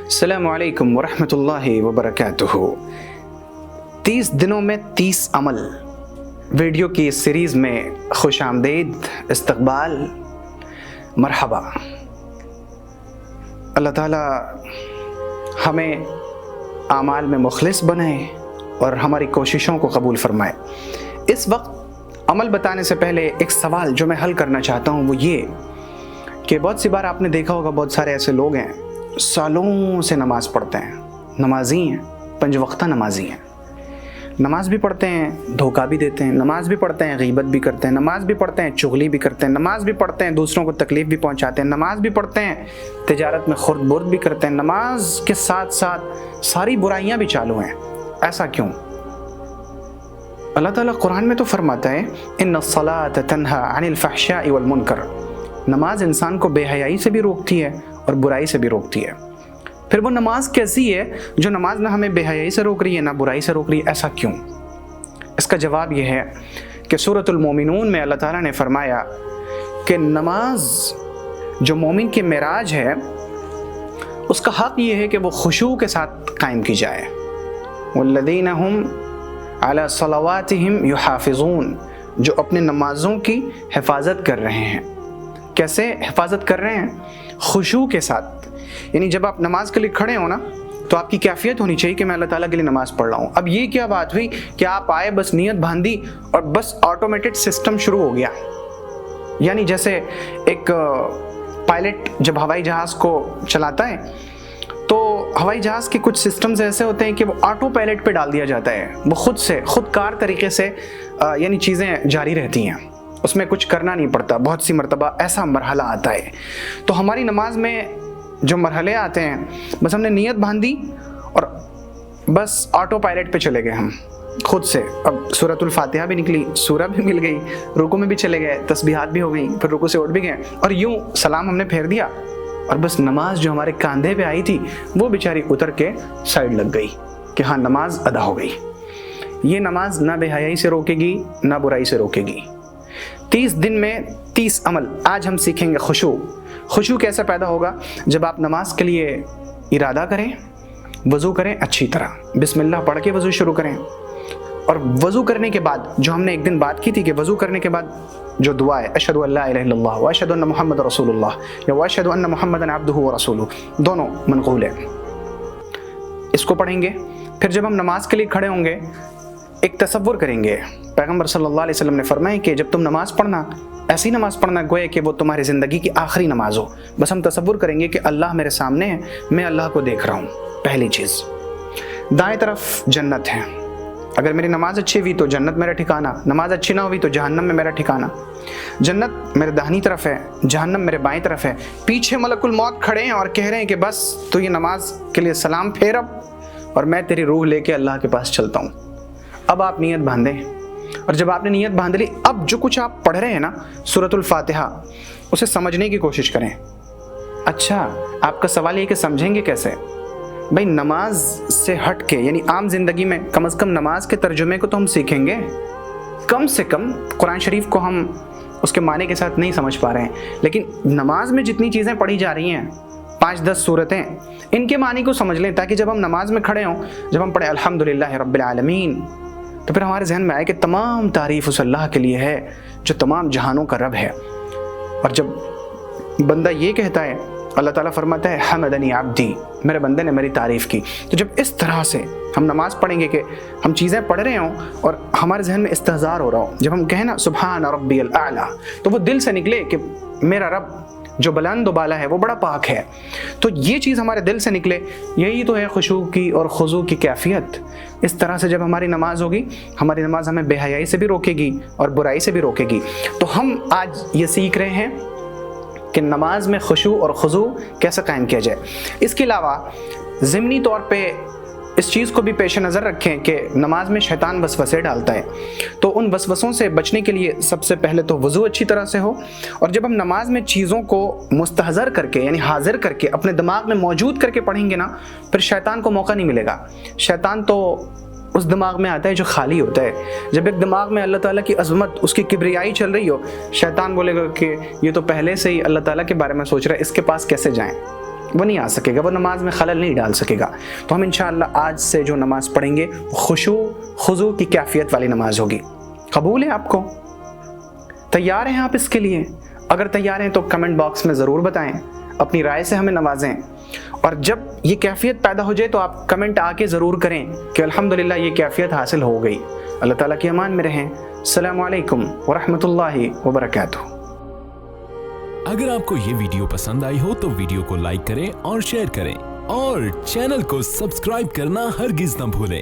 السلام علیکم ورحمۃ اللہ وبرکاتہ۔ 30 دنوں میں 30 عمل ویڈیو کی اس سیریز میں خوش آمدید، استقبال، مرحبا۔ اللہ تعالیٰ ہمیں اعمال میں مخلص بنائے اور ہماری کوششوں کو قبول فرمائے۔ اس وقت عمل بتانے سے پہلے ایک سوال جو میں حل کرنا چاہتا ہوں وہ یہ کہ بہت سی بار آپ نے دیکھا ہوگا بہت سارے ایسے لوگ ہیں سالوں سے نماز پڑھتے ہیں، نمازی ہیں، 5 وقتہ نمازی ہیں، نماز بھی پڑھتے ہیں، دھوکہ بھی دیتے ہیں، نماز بھی پڑھتے ہیں، غیبت بھی کرتے ہیں، نماز بھی پڑھتے ہیں، چغلی بھی کرتے ہیں، نماز بھی پڑھتے ہیں، دوسروں کو تکلیف بھی پہنچاتے ہیں، نماز بھی پڑھتے ہیں، تجارت میں خرد برد بھی کرتے ہیں، نماز کے ساتھ ساتھ ساری برائیاں بھی چالو ہیں۔ ایسا کیوں؟ اللہ تعالیٰ قرآن میں تو فرماتا ہے ان الصلاۃ تنہی عن الفحشاء والمنکر، نماز انسان کو بے حیائی سے بھی روکتی ہے اور برائی سے بھی روکتی ہے۔ پھر وہ نماز کیسی ہے جو نماز نہ ہمیں بے حیائی سے روک رہی ہے نہ برائی سے روک رہی ہے؟ ایسا کیوں؟ اس کا جواب یہ ہے کہ سورۃ المومنون میں اللہ تعالیٰ نے فرمایا کہ نماز جو مومن کی معراج ہے اس کا حق یہ ہے کہ وہ خشوع کے ساتھ قائم کی جائے۔ والذین هم علی صلواتہم یحافظون، جو اپنے نمازوں کی حفاظت کر رہے ہیں۔ کیسے حفاظت کر رہے ہیں؟ خشوع کے ساتھ، یعنی جب آپ نماز کے لیے کھڑے ہو نا تو آپ کی کیفیت ہونی چاہیے کہ میں اللہ تعالیٰ کے لیے نماز پڑھ رہا ہوں۔ اب یہ کیا بات ہوئی کہ آپ آئے، بس نیت باندھی اور بس آٹومیٹڈ سسٹم شروع ہو گیا؟ یعنی جیسے ایک پائلٹ جب ہوائی جہاز کو چلاتا ہے تو ہوائی جہاز کے کچھ سسٹمز ایسے ہوتے ہیں کہ وہ آٹو پائلٹ پہ ڈال دیا جاتا ہے، وہ خود کار طریقے سے یعنی چیزیں جاری رہتی ہیں، اس میں کچھ کرنا نہیں پڑتا۔ بہت سی مرتبہ ایسا مرحلہ آتا ہے۔ تو ہماری نماز میں جو مرحلے آتے ہیں، بس ہم نے نیت باندھی اور بس آٹو پائلٹ پہ چلے گئے ہم خود سے۔ اب سورۃ الفاتحہ بھی نکلی، سورہ بھی مل گئی، رکوع میں بھی چلے گئے، تسبیحات بھی ہو گئیں، پھر رکوع سے اٹھ بھی گئے اور یوں سلام ہم نے پھیر دیا اور بس نماز جو ہمارے کاندھے پہ آئی تھی وہ بیچاری اتر کے سائڈ لگ گئی کہ ہاں نماز ادا ہو گئی۔ یہ نماز نہ بے حیائی سے روکے گی نہ برائی سے روکے گی۔ 30 دن میں 30 عمل۔ آج ہم سیکھیں گے خشوع۔ خشوع کیسے پیدا ہوگا؟ جب آپ نماز کے لیے ارادہ کریں، وضو کریں اچھی طرح، بسم اللہ پڑھ کے وضو شروع کریں، اور وضو کرنے کے بعد جو ہم نے ایک دن بات کی تھی کہ وضو کرنے کے بعد جو دعا ہے اشہد ان لا الہ الا اللہ واشہد ان محمد رسول اللہ یا واشہد ان محمدا عبدہ ورسولہ، دونوں منقول ہیں، اس کو پڑھیں گے۔ پھر جب ہم نماز کے لیے کھڑے ہوں گے ایک تصور کریں گے۔ پیغمبر صلی اللہ علیہ وسلم نے فرمایا کہ جب تم نماز پڑھنا ایسی نماز پڑھنا گویا کہ وہ تمہاری زندگی کی آخری نماز ہو۔ بس ہم تصور کریں گے کہ اللہ میرے سامنے ہے، میں اللہ کو دیکھ رہا ہوں۔ پہلی چیز، دائیں طرف جنت ہے، اگر میری نماز اچھی ہوئی تو جنت میرا ٹھکانہ، نماز اچھی نہ ہوئی تو جہنم میں میرا ٹھکانہ۔ جنت میرے داہنی طرف ہے، جہنم میرے بائیں طرف ہے۔ پیچھے ملک الموت کھڑے ہیں اور کہہ رہے ہیں کہ بس تو یہ نماز کے لیے سلام پھیر اب، اور میں تیری روح لے کے اللہ کے پاس چلتا ہوں۔ اب آپ نیت باندھیں، اور جب آپ نے نیت باندھ لی اب جو کچھ آپ پڑھ رہے ہیں نا سورۃ الفاتحہ، اسے سمجھنے کی کوشش کریں۔ اچھا، آپ کا سوال یہ کہ سمجھیں گے کیسے؟ بھائی نماز سے ہٹ کے، یعنی عام زندگی میں کم از کم نماز کے ترجمے کو تو ہم سیکھیں گے، کم سے کم قرآن شریف کو ہم اس کے معنی کے ساتھ نہیں سمجھ پا رہے ہیں، لیکن نماز میں جتنی چیزیں پڑھی جا رہی ہیں 5-10 صورتیں، ان کے معنی کو سمجھ لیں تاکہ جب ہم نماز میں کھڑے ہوں، جب ہم پڑھیں الحمدللہ رب العالمین، تو پھر ہمارے ذہن میں آئے کہ تمام تعریف اس اللہ کے لیے ہے جو تمام جہانوں کا رب ہے۔ اور جب بندہ یہ کہتا ہے، اللہ تعالیٰ فرماتا ہے حمدنی عبدی، میرے بندے نے میری تعریف کی۔ تو جب اس طرح سے ہم نماز پڑھیں گے کہ ہم چیزیں پڑھ رہے ہوں اور ہمارے ذہن میں استحضار ہو رہا ہو، جب ہم کہیں نا سبحان ربی الاعلیٰ، تو وہ دل سے نکلے کہ میرا رب جو بلند و بالا ہے وہ بڑا پاک ہے، تو یہ چیز ہمارے دل سے نکلے، یہی تو ہے خشوع کی اور خضوع کی کیفیت۔ اس طرح سے جب ہماری نماز ہوگی، ہماری نماز ہمیں بے حیائی سے بھی روکے گی اور برائی سے بھی روکے گی۔ تو ہم آج یہ سیکھ رہے ہیں کہ نماز میں خشوع اور خضوع کیسے قائم کیا جائے۔ اس کے علاوہ ضمنی طور پہ اس چیز کو بھی پیش نظر رکھیں کہ نماز میں شیطان وسوسے ڈالتا ہے، تو ان وسوسوں سے بچنے کے لیے سب سے پہلے تو وضو اچھی طرح سے ہو، اور جب ہم نماز میں چیزوں کو مستحضر کر کے یعنی حاضر کر کے اپنے دماغ میں موجود کر کے پڑھیں گے نا، پھر شیطان کو موقع نہیں ملے گا۔ شیطان تو اس دماغ میں آتا ہے جو خالی ہوتا ہے۔ جب ایک دماغ میں اللہ تعالیٰ کی عظمت، اس کی کبریائی چل رہی ہو، شیطان بولے گا کہ یہ تو پہلے سے ہی اللہ تعالیٰ کے بارے میں سوچ رہا ہے، اس کے پاس کیسے جائیں۔ وہ نہیں آ سکے گا, وہ نماز میں خلل نہیں ڈال سکے گا. تو ہم انشاءاللہ آج سے جو نماز پڑھیں گے خشوع خضوع کی کیفیت والی نماز ہوگی. قبول ہے آپ کو؟ تیار ہیں آپ اس کے لیے؟ اگر تیار ہیں تو کمنٹ باکس میں ضرور بتائیں, اپنی رائے سے ہمیں نوازیں. اور جب یہ کیفیت پیدا ہو جائے تو آپ کمنٹ آ کے ضرور کریں کہ الحمدللہ یہ کیفیت حاصل ہو گئی. اللہ تعالیٰ کی امان میں رہیں. السلام علیکم ورحمۃ اللہ وبرکاتہ. اگر آپ کو یہ ویڈیو پسند آئی ہو تو ویڈیو کو لائک کریں اور شیئر کریں, اور چینل کو سبسکرائب کرنا ہرگز نہ بھولیں.